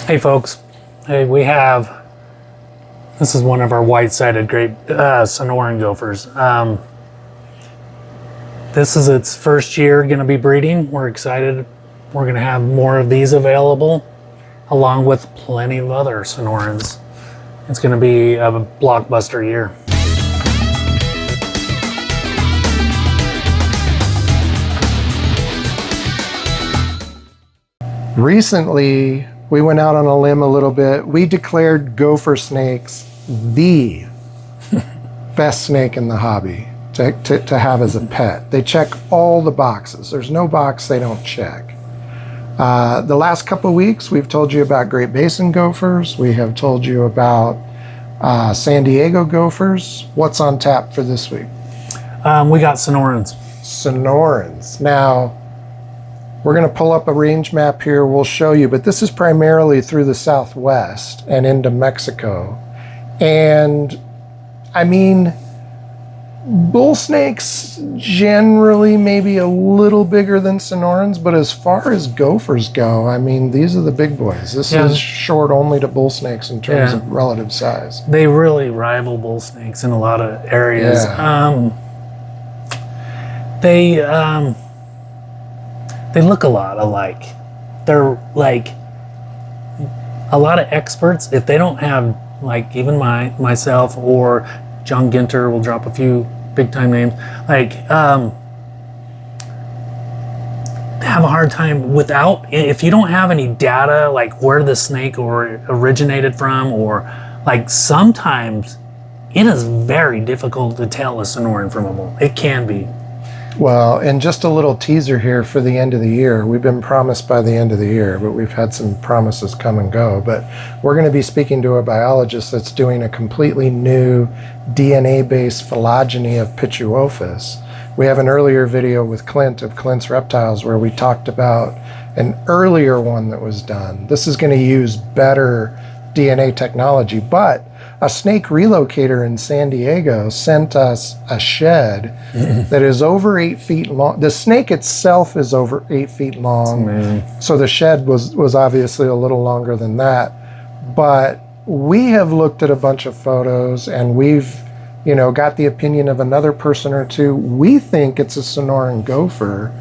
Hey folks, hey, this is one of our white-sided great Sonoran gophers. This is its first year going to be breeding. We're excited. We're going to have more of these available, along with plenty of other Sonorans. It's going to be a blockbuster year. Recently, we went out on a limb a little bit. We declared gopher snakes the best snake in the hobby to have as a pet. They check all the boxes. There's no box they don't check. The last couple of weeks, we've told you about Great Basin gophers. We have told you about San Diego gophers. What's on tap for this week? We got Sonorans. Sonorans. Now, we're going to pull up a range map here. We'll show you, but this is primarily through the Southwest and into Mexico. And I mean, bull snakes generally maybe a little bigger than Sonorans, but as far as gophers go, I mean, these are the big boys. This is short only to bull snakes in terms of relative size. They really rival bull snakes in a lot of areas. They look a lot alike. They're like a lot of experts. If they don't have, like, even myself or John Ginter will drop a few big time names, like have a hard time if you don't have any data, like where the snake originated from, or like sometimes it is very difficult to tell a Sonoran from a bull. It can be. Well, and just a little teaser here for the end of the year. We've been promised by the end of the year, but we've had some promises come and go. But we're going to be speaking to a biologist that's doing a completely new DNA-based phylogeny of Pituophis. We have an earlier video with Clint of Clint's Reptiles where we talked about an earlier one that was done. This is going to use better DNA technology, but a snake relocator in San Diego sent us a shed that is over 8 feet long. The snake itself is over 8 feet long. That's amazing. So the shed was obviously a little longer than that. But we have looked at a bunch of photos and we've, got the opinion of another person or two. We think it's a Sonoran gopher.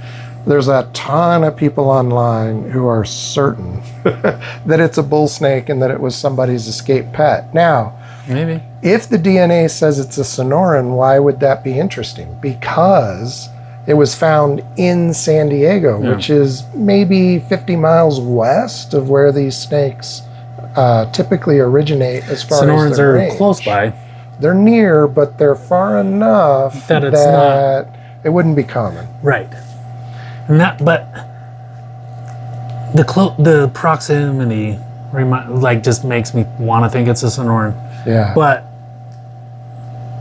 There's a ton of people online who are certain that it's a bull snake and that it was somebody's escaped pet. Now, maybe if the DNA says it's a Sonoran, why would that be interesting? Because it was found in San Diego, which is maybe 50 miles west of where these snakes typically originate as far Sonorans as their range. are close by. They're near, but they're far enough that it wouldn't be common. Right. But the proximity just makes me want to think it's a Sonoran. Yeah. But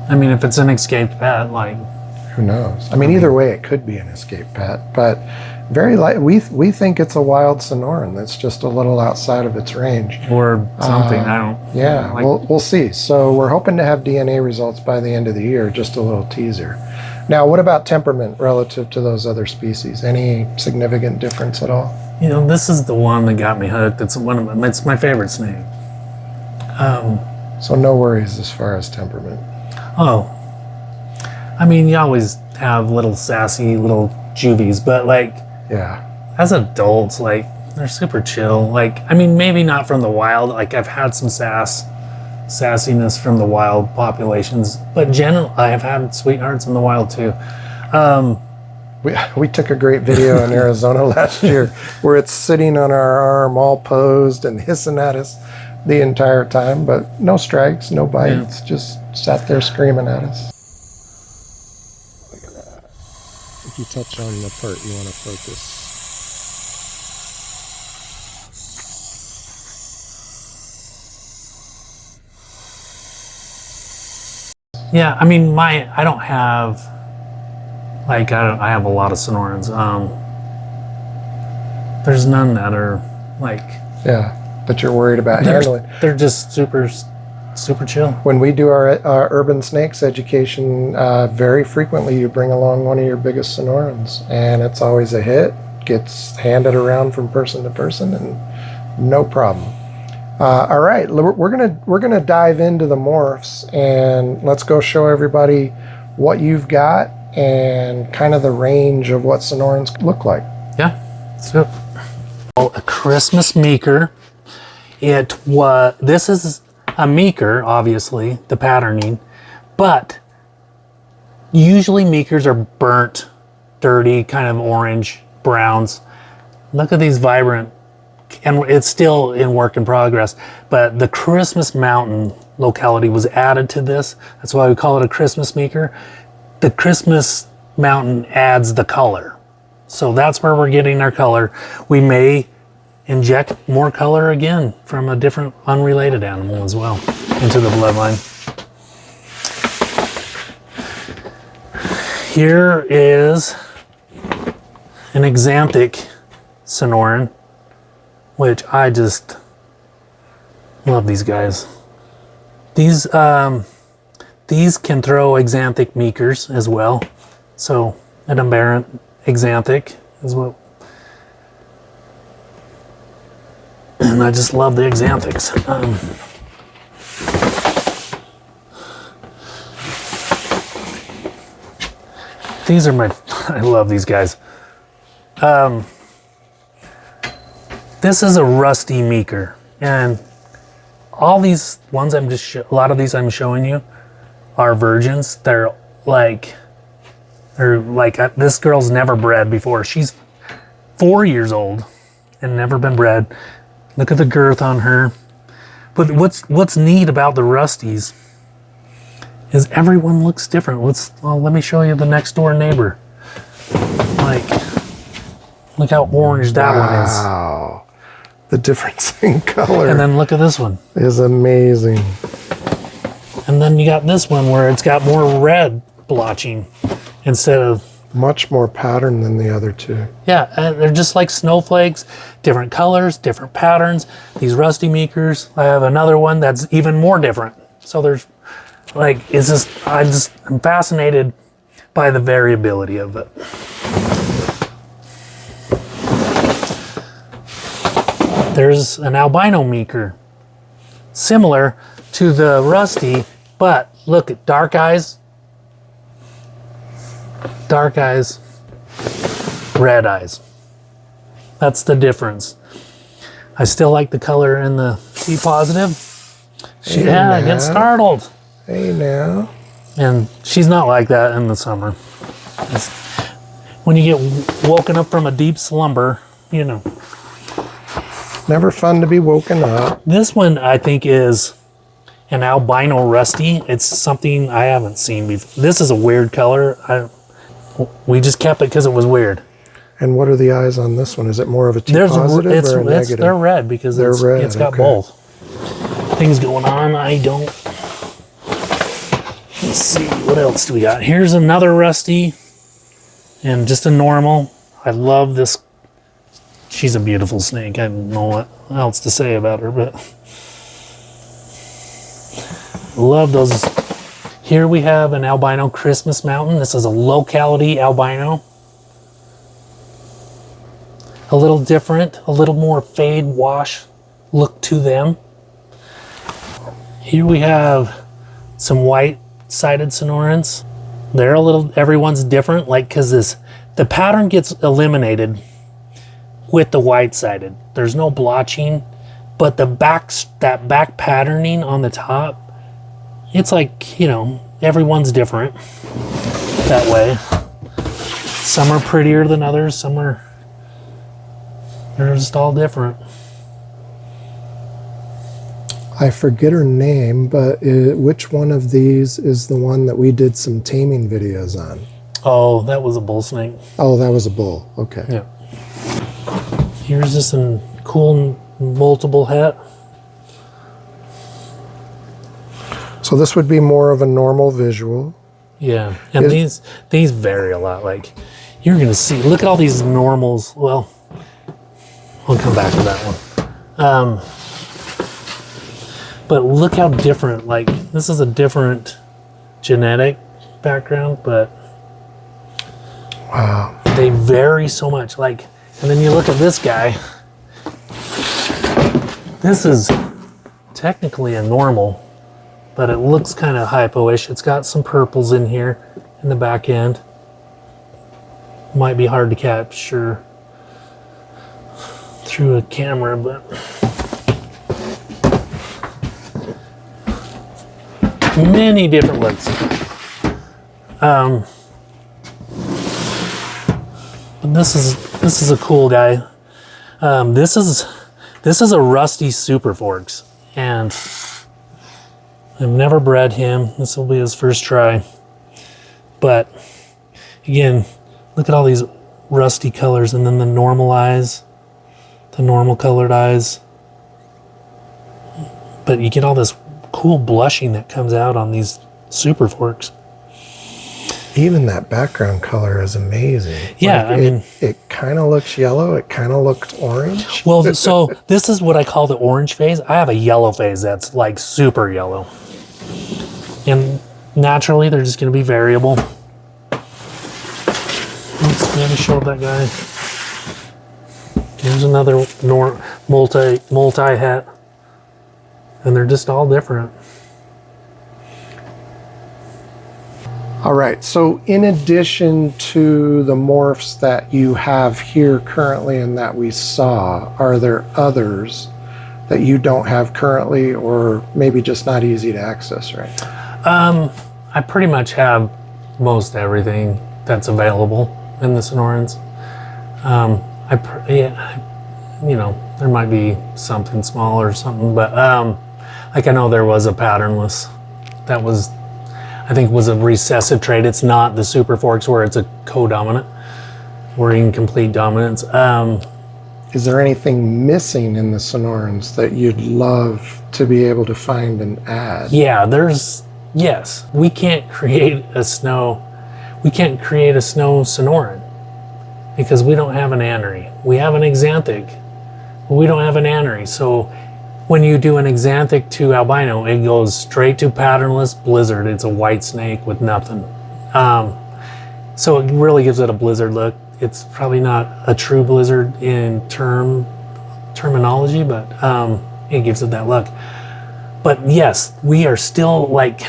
I mean, if it's an escaped pet, who knows? I mean, either way, it could be an escaped pet. But we think it's a wild Sonoran that's just a little outside of its range, or something. I don't. Yeah. We'll see. So we're hoping to have DNA results by the end of the year. Just a little teaser. Now, what about temperament relative to those other species? Any significant difference at all? This is the one that got me hooked. It's my favorite snake. So no worries as far as temperament. Oh, I mean, you always have little sassy little juvies, but as adults, they're super chill. I mean, maybe not from the wild. I've had some sassiness from the wild populations, but generally I have had sweethearts in the wild too. We took a great video in Arizona last year where it's sitting on our arm all posed and hissing at us the entire time, but no strikes, no bites, just sat there screaming at us. Look at that. If you touch on the part you want to focus. Yeah, I mean, I have a lot of Sonorans. There's none that are that you're worried about handling. They're just super chill. When we do our urban snakes education, very frequently you bring along one of your biggest Sonorans, and it's always a hit. Gets handed around from person to person, and no problem. All right, we're gonna dive into the morphs, and let's go show everybody what you've got and kind of the range of what Sonorans look like. Yeah, so a Christmas meeker. This is a meeker, obviously, the patterning, but usually meekers are burnt, dirty, kind of orange, browns. Look at these vibrant, and it's still in work in progress, but the Christmas Mountain locality was added to this. That's why we call it a Christmas meeker. The Christmas Mountain adds the color. So that's where we're getting our color. We may inject more color again from a different unrelated animal as well into the bloodline. Here is an exanthic Sonoran, which I just love these guys. These can throw exanthic meekers as well. So an aberrant exanthic is what. And I just love the exanthics. These are my, I love these guys. This is a rusty meeker, and all these ones a lot of these I'm showing you are virgins. They're like this girl's never bred before. She's 4 years old and never been bred. Look at the girth on her. But what's neat about the rusties is everyone looks different. Let me show you the next door neighbor. Like, look how orange that one is. Wow. The difference in color. And then look at this one. Is amazing. And then you got this one where it's got more red blotching instead of... Much more pattern than the other two. Yeah, and they're just like snowflakes, different colors, different patterns. These rusty meekers. I have another one that's even more different. So there's like, I'm fascinated by the variability of it. There's an albino meeker, similar to the rusty, but look at dark eyes, red eyes. That's the difference. I still like the color in the P positive. I get startled. Hey now. And she's not like that in the summer. When you get woken up from a deep slumber, you know. Never fun to be woken up. This one I think is an albino rusty. It's something I haven't seen before. This is a weird color. We just kept it because it was weird. And what are the eyes on this one? Is it more of a T positive or a negative? They're red because it's got both. Things going on. Let's see, what else do we got? Here's another rusty and just a normal. I love this. She's a beautiful snake. I don't know what else to say about her, but love those. Here we have an albino Christmas Mountain. This is a locality albino. A little different, a little more fade wash look to them. Here we have some white-sided Sonorans. They're everyone's different, like, because the pattern gets eliminated with the white-sided. There's no blotching, but that back patterning on the top, it's like, everyone's different that way. Some are prettier than others, they're just all different. I forget her name, but which one of these is the one that we did some taming videos on? Oh, that was a bull snake. Oh, that was a bull. Okay. Yeah. Here's this cool multiple hat. So this would be more of a normal visual. Yeah, and these vary a lot. Like, you're gonna see. Look at all these normals. Well, we'll come back to that one. But look how different. Like, this is a different genetic background, but wow, they vary so much. Like, and then you look at this guy. This is technically a normal, but it looks kind of hypo-ish. It's got some purples in here in the back end. Might be hard to capture through a camera, but many different looks. But this is a cool guy. This is a rusty Super Forks, and I've never bred him. This will be his first try. But again, look at all these rusty colors, and then the normal eyes, the normal colored eyes. But you get all this cool blushing that comes out on these Super Forks. Even that background color is amazing. Yeah, like it kind of looks yellow. It kind of looks orange. Well, so this is what I call the orange phase. I have a yellow phase that's like super yellow. And naturally, they're just going to be variable. Let me show that guy. Here's another multi hat. And they're just all different. All right, so in addition to the morphs that you have here currently and that we saw, are there others that you don't have currently or maybe just not easy to access right now? I pretty much have most everything that's available in the Sonorans. You know, there might be something small or something, but like I know there was a patternless that was, I think was a recessive trait. It's not the Super Forks where it's a co-dominant or incomplete dominance. Is there anything missing in the Sonorans that you'd love to be able to find and add? Yeah, yes. We can't create a snow Sonoran because we don't have an anery. We have an axanthic, but we don't have an anery. So when you do an axanthic to albino, it goes straight to patternless blizzard. It's a white snake with nothing. So it really gives it a blizzard look. It's probably not a true blizzard in terminology, but it gives it that look. But yes, we are still like,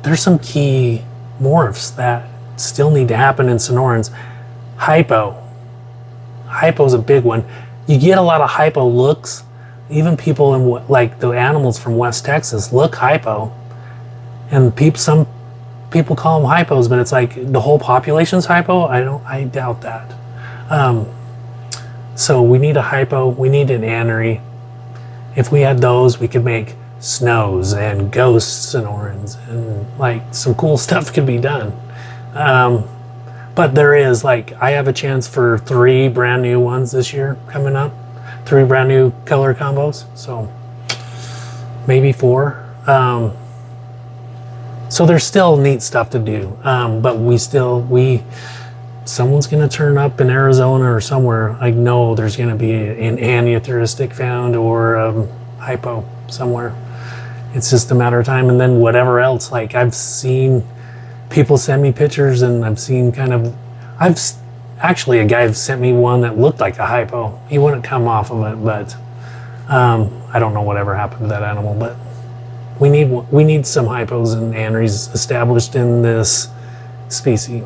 there's some key morphs that still need to happen in Sonorans. Hypo's a big one. You get a lot of hypo looks. Even people in like the animals from West Texas look hypo, and some people call them hypos, but it's like the whole population's hypo. I doubt that. So we need a hypo. We need an anery. If we had those, we could make snows and ghost Sonorans, and like some cool stuff could be done. But there is, like, I have a chance for 3 brand new ones this year coming up. 3 brand new color combos, so maybe 4. So there's still neat stuff to do, but someone's gonna turn up in Arizona or somewhere. I know there's gonna be an aneuphoristic found or hypo somewhere. It's just a matter of time, and then whatever else. Like I've seen people send me pictures, and I've seen actually a guy sent me one that looked like a hypo. He wouldn't come off of it, but I don't know whatever happened to that animal. But we need some hypos and aneries established in this species.